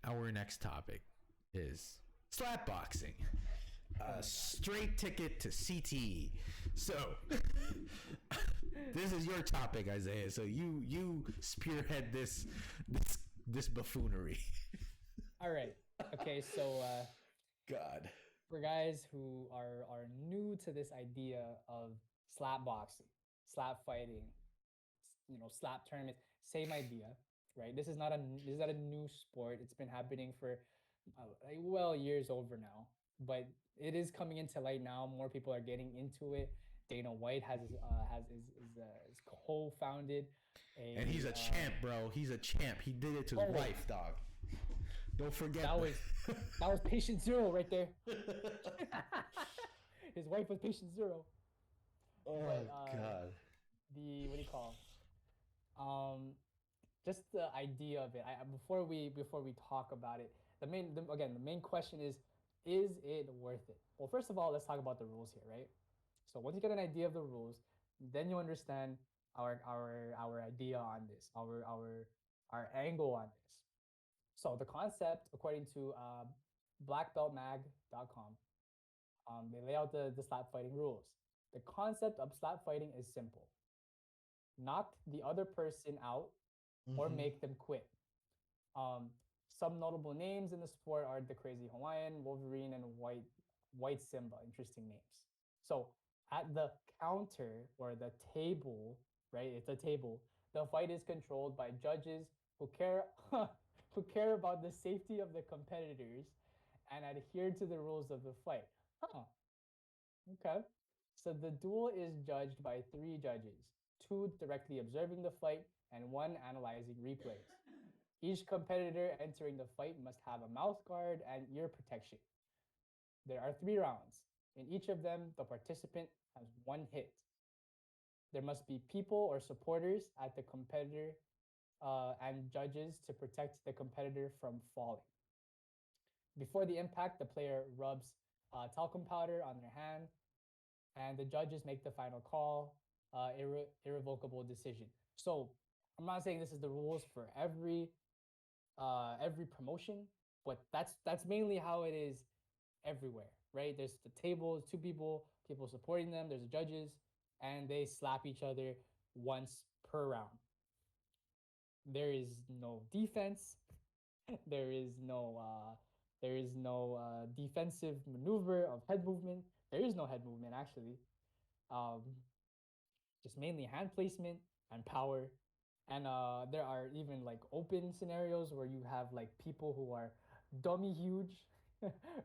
our next topic is slap boxing. Straight ticket to CTE. So this is your topic, Isaiah. So you spearhead this buffoonery. All right. Okay. So God. for guys who are new to this idea of slap boxing, slap fighting, slap tournaments, same idea, right? This is not a new sport. It's been happening for years over now, but it is coming into light now. More people are getting into it. Dana White is co-founded And he's a champ, bro. He's a champ. He did it to his wife, dog. Don't forget that was patient zero right there. His wife was patient zero. Oh God. The what do you call? Just the idea of it. Before we talk about it, the main question is it worth it? Well, first of all, let's talk about the rules here, right? So once you get an idea of the rules, then you understand our idea on this, our angle on this. So the concept, according to blackbeltmag.com, they lay out the slap fighting rules. The concept of slap fighting is simple: knock the other person out or make them quit. Some notable names in the sport are the Crazy Hawaiian, Wolverine, and White Simba. Interesting names. So at the counter or the table, right? It's a table. The fight is controlled by judges who care who care about the safety of the competitors and adhere to the rules of the fight. Okay. So the duel is judged by 3 judges, 2 directly observing the fight and 1 analyzing replays. Each competitor entering the fight must have a mouth guard and ear protection. There are 3 rounds. In each of them, the participant has 1 hit. There must be people or supporters at the competitor and judges to protect the competitor from falling. Before the impact, the player rubs talcum powder on their hand, and the judges make the final call, irrevocable decision. So I'm not saying this is the rules for every promotion, but that's mainly how it is everywhere, right? There's the table, 2 people supporting them, there's the judges, and they slap each other once per round. There is no defense. There is no defensive maneuver of head movement. There is no head movement actually. Um, just mainly hand placement and power. And there are even like open scenarios where you have like people who are dummy huge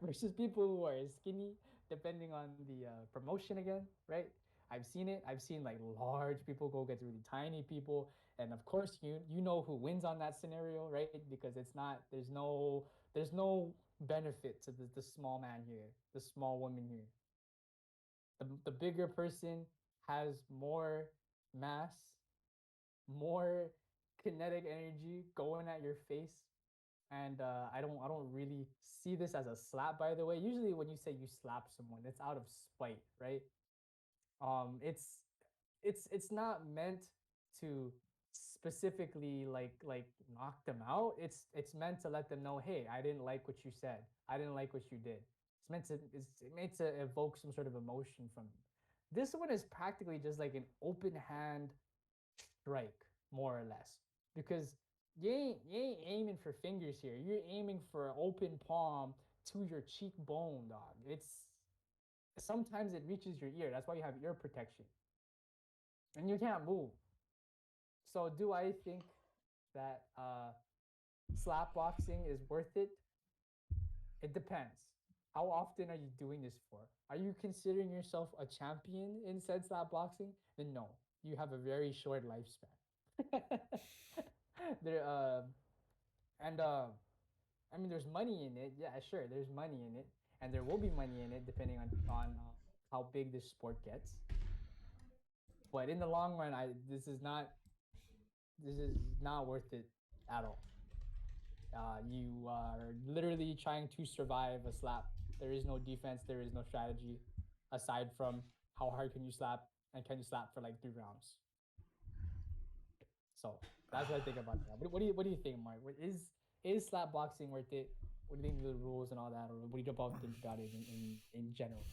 versus people who are skinny, depending on the promotion again, right? I've seen it. I've seen like large people go against really tiny people, and of course you know who wins on that scenario, right? Because it's not there's no benefit to the small man here, the small woman here. The bigger person has more mass, more kinetic energy going at your face, and I don't really see this as a slap. By the way, usually when you say you slap someone, it's out of spite, right? It's it's not meant to specifically like knock them out. It's meant to let them know, hey, I didn't like what you said. I didn't like what you did. It's meant to evoke some sort of emotion from you. This one is practically just like an open hand strike, more or less, because you ain't aiming for fingers here. You're aiming for an open palm to your cheekbone, dog. It's sometimes it reaches your ear. That's why you have ear protection, and you can't move. So, do I think that slap boxing is worth it? It depends. How often are you doing this for? Are you considering yourself a champion in said slap boxing? Then no, you have a very short lifespan. there, and I mean, there's money in it. Yeah, sure, there's money in it, and there will be money in it depending on how big this sport gets. But in the long run, this is not worth it at all. You are literally trying to survive a slap. There is no defense. There is no strategy aside from how hard can you slap and can you slap for like 3 rounds. So that's what I think about that. What do you think, Mark? is slap boxing worth it? What do you think of the rules and all that, or what do you about think about it in general?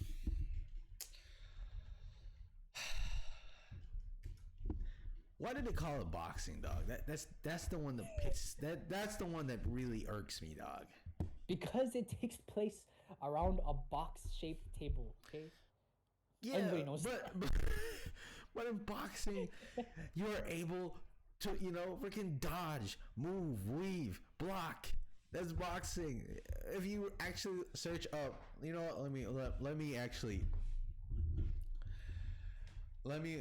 Why did they call it boxing, dog? That's the one that that's the one that really irks me, dog. Because it takes place around a box-shaped table. Okay, Yeah, everybody knows but in boxing, you are able to freaking dodge, move, weave, block. That's boxing. If you actually search up, what, let me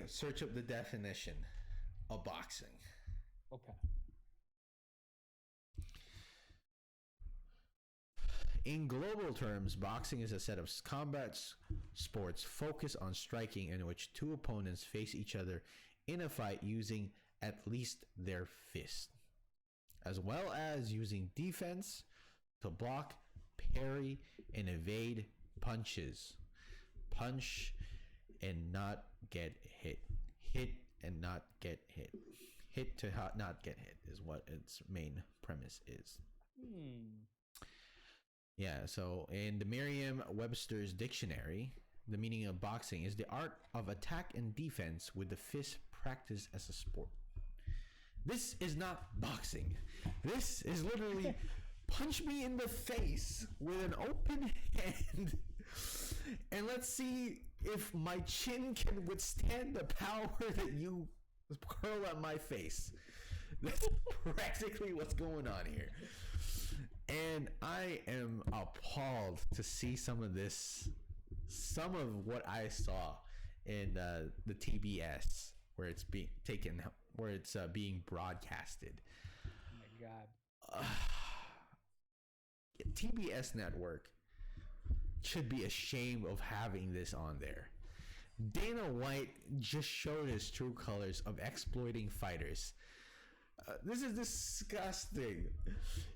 search up the definition of boxing. Okay. In global terms, boxing is a set of combat sports focused on striking in which two opponents face each other in a fight using at least their fist, as well as using defense to block, parry, and evade punches. Punch and not get hit. Hit and not get hit. Hit to not get hit is what its main premise is. Yeah, so in the Merriam-Webster's dictionary, the meaning of boxing is the art of attack and defense with the fist practiced as a sport. This is not boxing. This is literally punch me in the face with an open hand and let's see if my chin can withstand the power that you curl at my face. That's practically what's going on here. And I am appalled to see some of what I saw in the TBS where it's being taken, where it's being broadcasted. Oh my God. TBS network should be ashamed of having this on there. Dana White just showed his true colors of exploiting fighters. This is disgusting.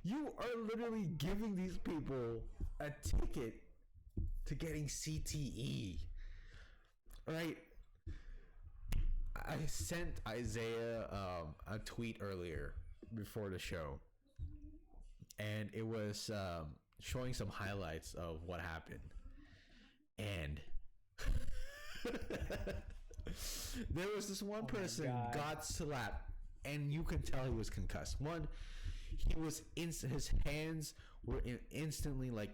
You are literally giving these people a ticket to getting CTE. Right? I sent Isaiah a tweet earlier before the show. And it was showing some highlights of what happened. And there was this one person got slapped. And you can tell he was concussed. One, he was his hands were instantly like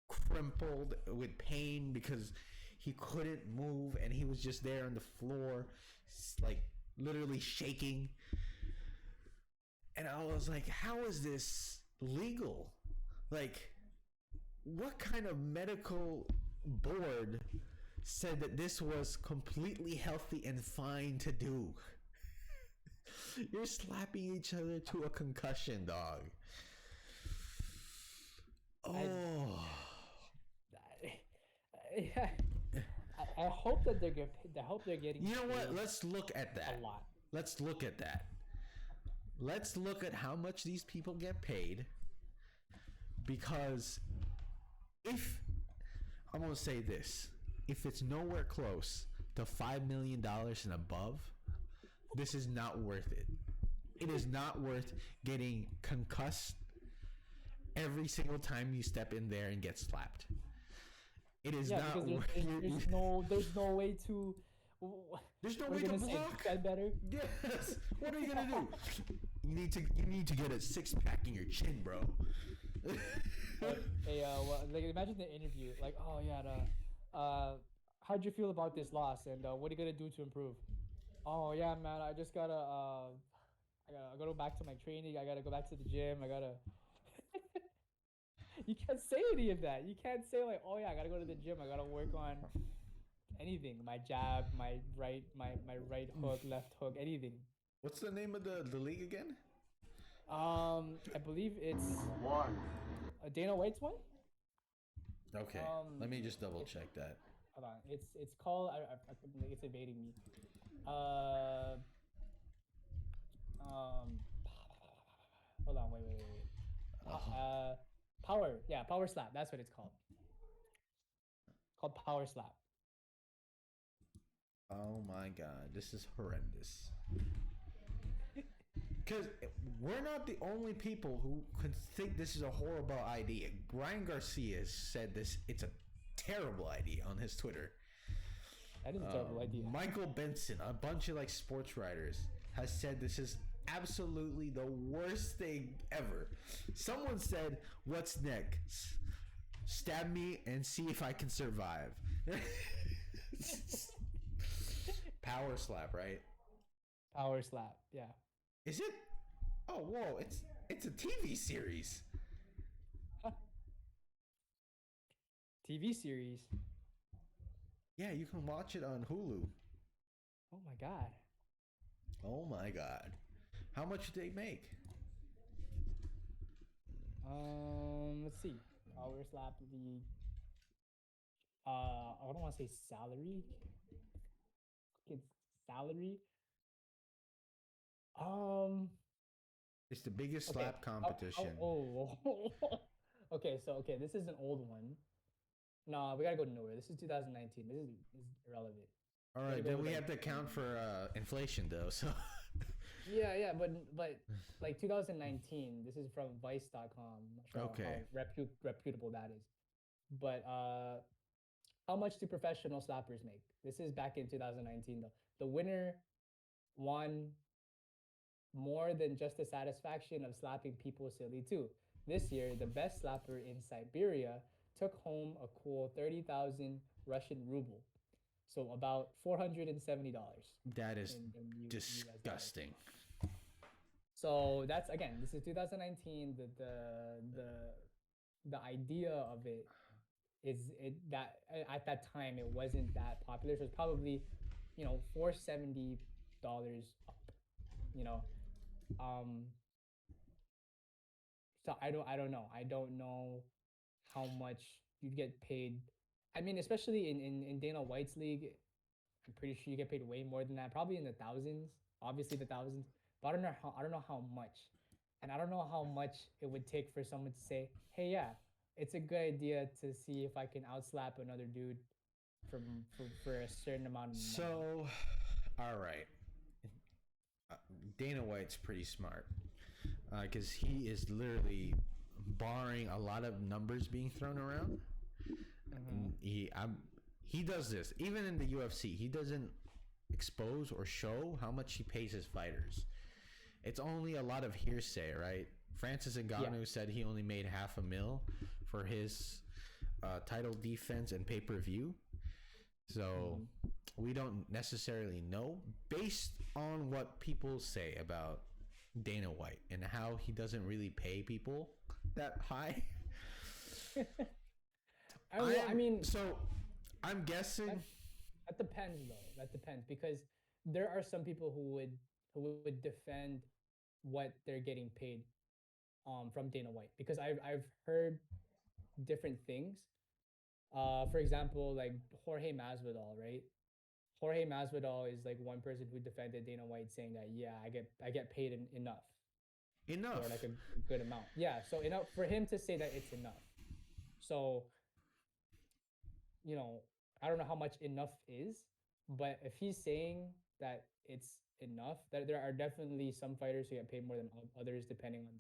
crumpled with pain because he couldn't move, and he was just there on the floor, like literally shaking. And I was like, "How is this legal? Like, what kind of medical board said that this was completely healthy and fine to do?" You're slapping each other to a concussion, dog. Oh. I hope that they're getting. You know what? Let's look at that. A lot. Let's look at that. Let's look at how much these people get paid. Because I'm going to say this, if it's nowhere close to $5 million and above, this is not worth it. It is not worth getting concussed every single time you step in there and get slapped. It is not worth it. There's no way to. There's no way to block. That better. Yes. What are you gonna do? You need to get a 6-pack in your chin, bro. Hey, like imagine the interview. Like, oh yeah, how'd you feel about this loss, and what are you gonna do to improve? Oh yeah, man, I just gotta I gotta go back to my training. I gotta go back to the gym. I gotta. You can't say any of that. You can't say like, oh yeah, I gotta go to the gym. I gotta work on anything. My jab, my right hook, left hook, anything. What's the name of the league again? I believe it's Dana White's one. Okay, let me just double check that. Hold on, it's called. It's evading me. Hold on, wait. Power slap. That's what it's called. Called power slap. Oh my god, this is horrendous. because we're not the only people who could think this is a horrible idea. Ryan Garcia said this. It's a terrible idea on his Twitter. That is a terrible idea. Michael Benson, a bunch of like sports writers, has said this is absolutely the worst thing ever. Someone said, "What's next? Stab me and see if I can survive." Power slap, right? Power slap, yeah. Is it? Oh, whoa! It's a TV series. TV series. Yeah, you can watch it on Hulu. Oh my god. Oh my god! How much did they make? Let's see. Power slap league. I don't want to say salary. It's salary. It's the biggest Okay. slap competition. Okay, this is an old one. No, we gotta go nowhere. This is 2019. This is irrelevant. All right, then we have to account for inflation, though. So. Yeah, but like 2019. This is from Vice.com. I'm not sure Okay. how reputable that is. But how much do professional slappers make? This is back in 2019 though. The winner won more than just the satisfaction of slapping people silly too. This year, the best slapper in Siberia took home a cool 30,000 Russian ruble. So about $470. That is in disgusting. So that's, again, this is 2019. The idea of it is that at that time it wasn't that popular. So it's probably, $470 up. So I don't know. I don't know how much you'd get paid. I mean, especially in Dana White's league, I'm pretty sure you get paid way more than that. Probably in the thousands. Obviously the thousands. But I don't know how much. And I don't know how much it would take for someone to say, "Hey, yeah, it's a good idea to see if I can outslap another dude for a certain amount of money." So, all right. Dana White's pretty smart because he is literally barring a lot of numbers being thrown around. He does this even in the UFC. He doesn't expose or show how much he pays his fighters. It's only a lot of hearsay, right? Francis Ngannou said he only made $500,000 for his title defense and pay-per-view. So we don't necessarily know based on what people say about Dana White and how he doesn't really pay people that high. I'm guessing that depends though. That depends because there are some people who would defend what they're getting paid from Dana White because I've heard different things. For example, like Jorge Masvidal, right? Jorge Masvidal is like one person who defended Dana White saying that I get paid enough or like a good amount. Yeah, so enough for him to say that it's enough. So I don't know how much enough is, but if he's saying that it's enough, that there are definitely some fighters who get paid more than others depending on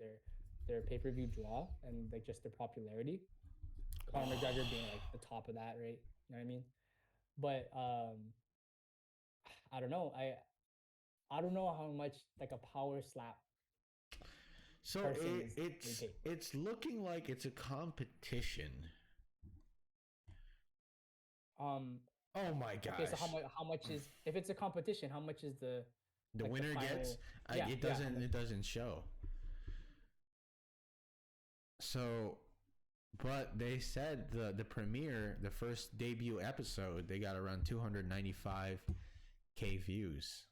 their pay-per-view draw and like just their popularity. Conor McGregor being like the top of that, right? You know what I mean? But I don't know. I don't know how much like a power slap. So it's looking like it's a competition. Oh my gosh. Okay, so how much is, if it's a competition, how much is the winner gets? It doesn't show. So, but they said the premiere, the first debut episode, they got around 295K views.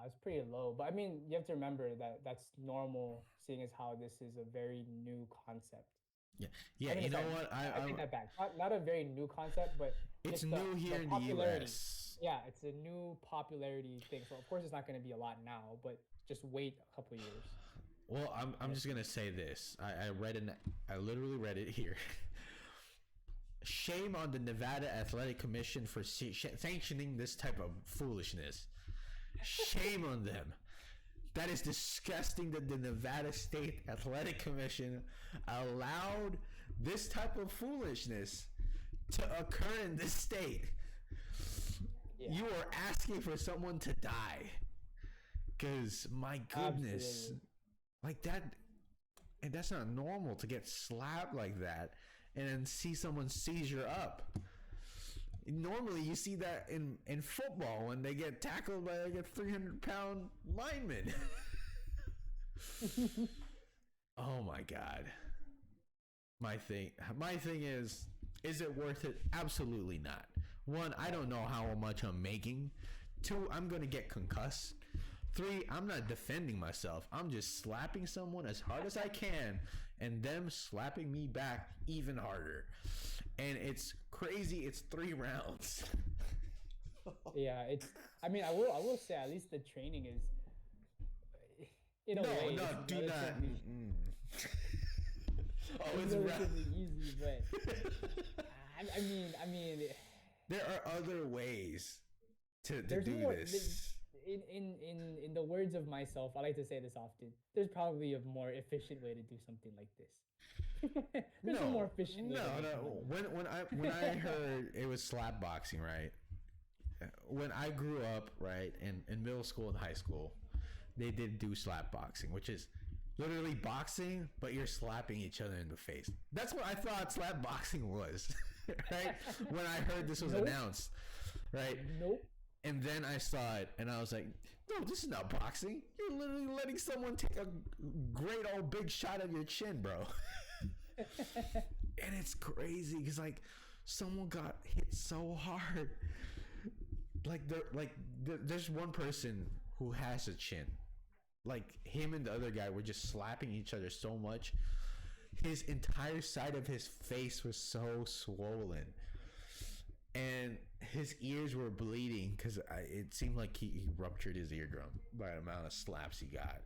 It's pretty low, but I mean, you have to remember that that's normal, seeing as how this is a very new concept. Yeah. I mean, you know what? I take that back. Not a very new concept, but it's new here in the US. Yeah, it's a new popularity thing. So of course, it's not going to be a lot now, but just wait a couple years. Well, I'm just gonna say this. I literally read it here. Shame on the Nevada Athletic Commission for sanctioning this type of foolishness. Shame on them. That is disgusting that the Nevada State Athletic Commission allowed this type of foolishness to occur in this state. Yeah. You are asking for someone to die. Because, my goodness, absolutely. Like that, and that's not normal to get slapped like that and then see someone seizure up. Normally, you see that in football when they get tackled by like a 300-pound lineman. Oh my God. My thing is it worth it? Absolutely not. One, I don't know how much I'm making. Two, I'm going to get concussed. Three, I'm not defending myself. I'm just slapping someone as hard as I can and them slapping me back even harder. And it's crazy. It's 3 rounds. Yeah, I will say at least the training is in a way. No, do not. It's relatively easy, but I mean, there are other ways to do this. In the words of myself, I like to say this often. There's probably a more efficient way to do something like this. There's a more efficient way. No. When I heard it was slap boxing, right? When I grew up, right, in middle school and high school, they did do slap boxing, which is literally boxing, but you're slapping each other in the face. That's what I thought slap boxing was, right? When I heard this was announced, right? Nope. And then I saw it, and I was like, no, this is not boxing. You're literally letting someone take a great old big shot at your chin, bro. And it's crazy, because, like, someone got hit so hard. There's one person who has a chin. Like, him and the other guy were just slapping each other so much. His entire side of his face was so swollen. And his ears were bleeding because it seemed like he ruptured his eardrum by the amount of slaps he got.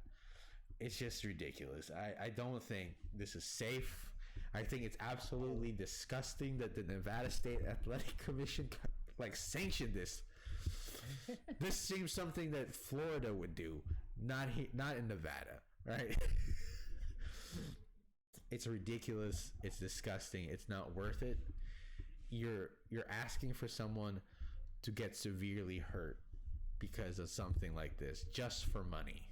It's just ridiculous. I don't think this is safe. I think it's absolutely disgusting that the Nevada State Athletic Commission sanctioned this. This seems something that Florida would do, not in Nevada, right? It's ridiculous. It's disgusting. It's not worth it. You're asking for someone to get severely hurt because of something like this, just for money,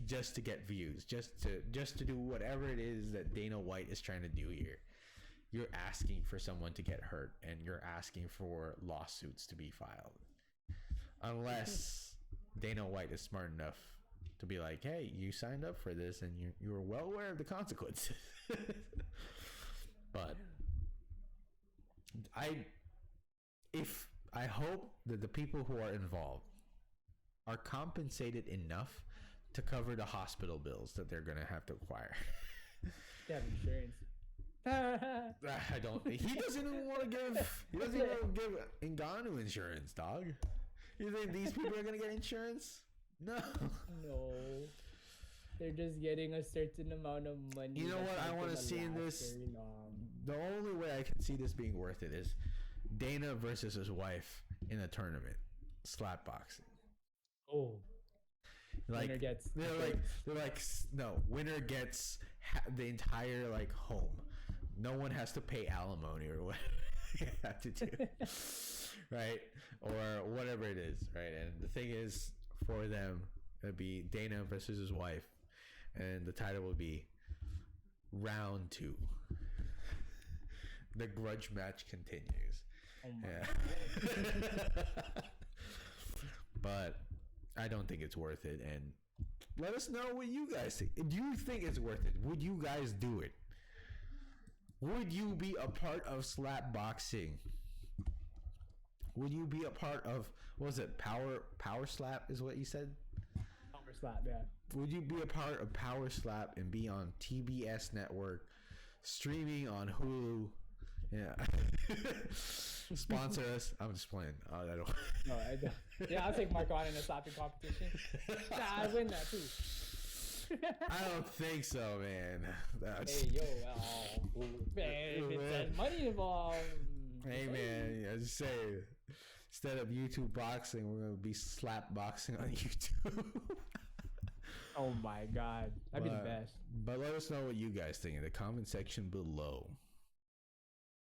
just to get views, just to do whatever it is that Dana White is trying to do here. You're asking for someone to get hurt, and you're asking for lawsuits to be filed, unless Dana White is smart enough to be like, hey, you signed up for this and you were well aware of the consequences. But I hope that the people who are involved are compensated enough to cover the hospital bills that they're gonna have to acquire. They have insurance. I don't. He doesn't even want to give. He doesn't even give Ngannou insurance, dog. You think these people are gonna get insurance? No. No. They're just getting a certain amount of money. You know what I want to see in this? The only way I can see this being worth it is Dana versus his wife in a tournament, slap boxing. Oh. Like winner gets the entire home. No one has to pay alimony or whatever you have to do, right? Or whatever it is, right? And the thing is, for them, it'd be Dana versus his wife, and the title would be Round 2. The grudge match continues. Oh my God. But I don't think it's worth it, and let us know what you guys think. Do you think it's worth it? Would you guys do it? Would you be a part of slap boxing? Would you be a part of, what was it, power slap is what you said? Power slap, yeah. Would you be a part of power slap and be on TBS network, streaming on Hulu? Yeah. Sponsor us. I'm just playing. I don't. No, I don't. Yeah, I'll take Mark on in a slapping competition. I win that too. I don't think so, man. Hey, yo, man, if it's money involved. Hey, man, I just say, instead of YouTube boxing, we're gonna be slap boxing on YouTube. Oh my god, that'd be the But, best. but let us know what you guys think in the comment section below.